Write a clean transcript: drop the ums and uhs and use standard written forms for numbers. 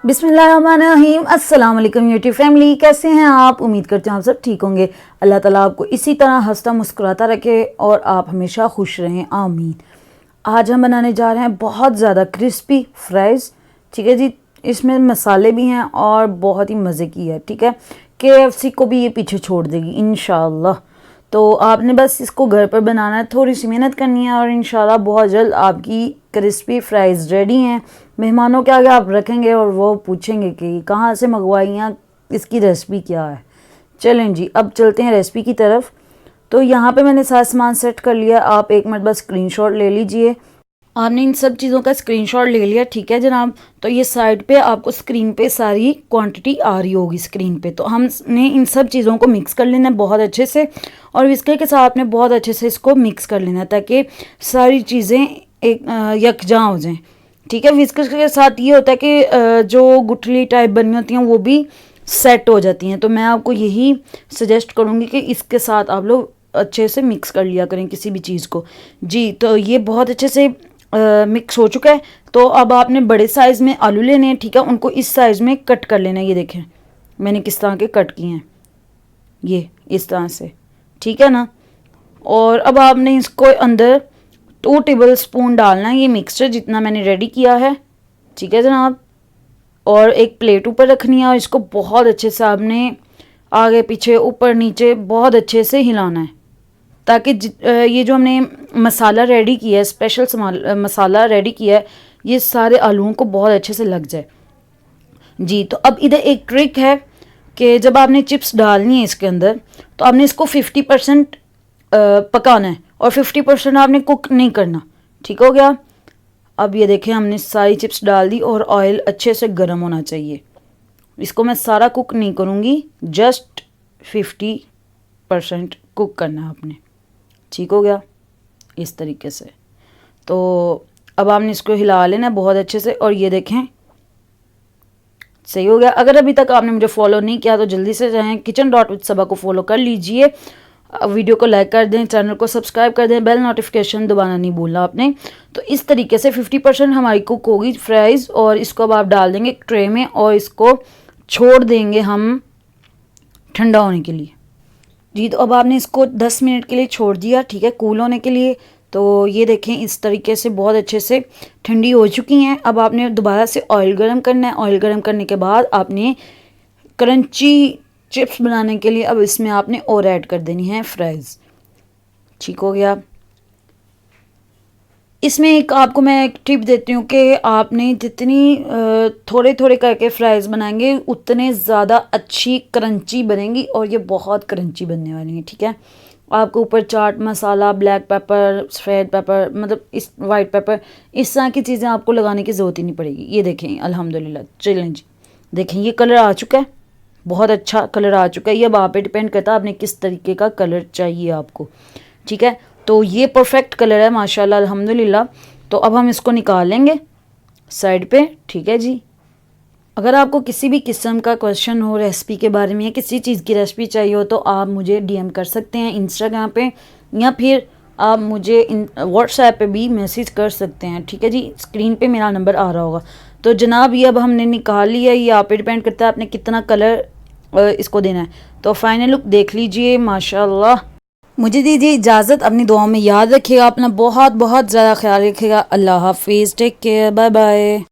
बिस्मिल्लाहिर्रहमानिर्रहीम। अस्सलाम वालेकुम यूट्यूब फैमिली, कैसे हैं आप? उम्मीद करते हैं आप सब ठीक होंगे। अल्लाह ताला आपको इसी तरह हंसता मुस्कुराता रखे और आप हमेशा खुश रहें, आमीन। आज हम बनाने जा रहे हैं बहुत ज़्यादा क्रिस्पी फ्राइज़। ठीक है जी, इसमें मसाले भी हैं और बहुत ही मज़े की है। ठीक है, KFC को भी ये पीछे छोड़ देगी इंशाल्लाह। तो आपने बस इसको घर पर बनाना है, थोड़ी सी मेहनत करनी है और इंशाल्लाह बहुत जल्द आपकी क्रिस्पी फ्राइज़ रेडी हैं। मेहमानों के आगे आप रखेंगे और वो पूछेंगे कि कहाँ से मंगवाई हैं, इसकी रेसिपी क्या है। चलें जी, अब चलते हैं रेसिपी की तरफ। तो यहाँ पे मैंने सारा सामान सेट कर लिया। आप एक मिनट बस स्क्रीनशॉट ले लीजिए। आपने इन सब चीज़ों का स्क्रीनशॉट ले लिया, ठीक है जनाब। तो ये साइड पे आपको स्क्रीन पे सारी क्वांटिटी आ रही होगी स्क्रीन पे। तो हमने इन सब चीज़ों को मिक्स कर लेना है बहुत अच्छे से, और विस्कर के साथ में बहुत अच्छे से इसको मिक्स कर लेना है ताकि सारी चीज़ें एक यकजा हो जाएं। ठीक है, विस्कर के साथ ये होता है कि जो गुठली टाइप बनी होती हैं वो भी सेट हो जाती हैं। तो मैं आपको यही सजेस्ट करूँगी कि इसके साथ आप लोग अच्छे से मिक्स कर लिया करें किसी भी चीज़ को जी। तो ये बहुत अच्छे से मिक्स हो चुका है। तो अब आपने बड़े साइज़ में आलू लेने हैं, ठीक है, उनको इस साइज़ में कट कर लेना है। ये देखें मैंने किस तरह के कट किए हैं, ये इस तरह से, ठीक है ना। और अब आपने इसको अंदर 2 टेबल स्पून डालना है, ये मिक्सचर जितना मैंने रेडी किया है, ठीक है जनाब। और एक प्लेट ऊपर रखनी है और इसको बहुत अच्छे से आपने आगे पीछे ऊपर नीचे बहुत अच्छे से हिलाना है ताकि ये जो हमने मसाला रेडी किया है, स्पेशल मसाला रेडी किया है, ये सारे आलूओं को बहुत अच्छे से लग जाए जी। तो अब इधर एक ट्रिक है कि जब आपने चिप्स डालनी है इसके अंदर, तो आपने इसको 50% पकाना है और 50% आपने कुक नहीं करना। ठीक हो गया। अब ये देखें हमने सारी चिप्स डाल दी और ऑयल अच्छे से गर्म होना चाहिए। इसको मैं सारा कुक नहीं करूँगी, जस्ट 50% कुक करना है आपने। ठीक हो गया इस तरीके से। तो अब आपने इसको हिला लेना बहुत अच्छे से और ये देखें सही हो गया। अगर अभी तक आपने मुझे फॉलो नहीं किया तो जल्दी से जाएं kitchen.with-sabah को फॉलो कर लीजिए, वीडियो को लाइक कर दें, चैनल को सब्सक्राइब कर दें, बेल नोटिफिकेशन दबाना नहीं भूलना आपने। तो इस तरीके से 50% हमारी कुक होगी फ्राइज़ और इसको अब आप डाल देंगे ट्रे में और इसको छोड़ देंगे हम ठंडा होने के लिए जी। तो अब आपने इसको 10 मिनट के लिए छोड़ दिया, ठीक है, कूल होने के लिए। तो ये देखें इस तरीके से बहुत अच्छे से ठंडी हो चुकी हैं। अब आपने दोबारा से ऑयल गरम करना है। ऑयल गरम करने के बाद आपने क्रंची चिप्स बनाने के लिए अब इसमें आपने और ऐड कर देनी है फ्राइज़। ठीक हो गया। इसमें एक आपको मैं एक टिप देती हूँ कि आपने जितनी थोड़े थोड़े करके फ्राइज़ बनाएंगे उतने ज़्यादा अच्छी क्रंची बनेंगी और ये बहुत क्रंची बनने वाली है। ठीक है, आपको ऊपर चाट मसाला, ब्लैक पेपर, सफ़ेद पेपर, मतलब इस वाइट पेपर, इस तरह की चीज़ें आपको लगाने की ज़रूरत ही नहीं पड़ेगी। ये देखें अल्हम्दुलिल्लाह। चलें जी, देखें ये कलर आ चुका है, बहुत अच्छा कलर आ चुका है। ये अब आप पे डिपेंड करता है आपने किस तरीके का कलर चाहिए आपको। ठीक है, तो ये परफेक्ट कलर है माशाल्लाह अल्हम्दुलिल्लाह। तो अब हम इसको निकाल लेंगे साइड पे। ठीक है जी, अगर आपको किसी भी किस्म का क्वेश्चन हो रेसिपी के बारे में या किसी चीज़ की रेसिपी चाहिए हो तो आप मुझे DM कर सकते हैं इंस्टाग्राम पे, या फिर आप मुझे व्हाट्सएप पे भी मैसेज कर सकते हैं। ठीक है जी, स्क्रीन पे मेरा नंबर आ रहा होगा। तो जनाब ये अब हमने निकाल लिया, ये आप पे डिपेंड करता है आपने कितना कलर इसको देना है। तो फाइनल लुक देख लीजिए माशाल्लाह। मुझे दीजिए इजाज़त, अपनी दुआओं में याद रखिएगा, अपना बहुत बहुत ज़्यादा ख्याल रखिएगा। अल्लाह हाफिज़, टेक केयर, बाय बाय।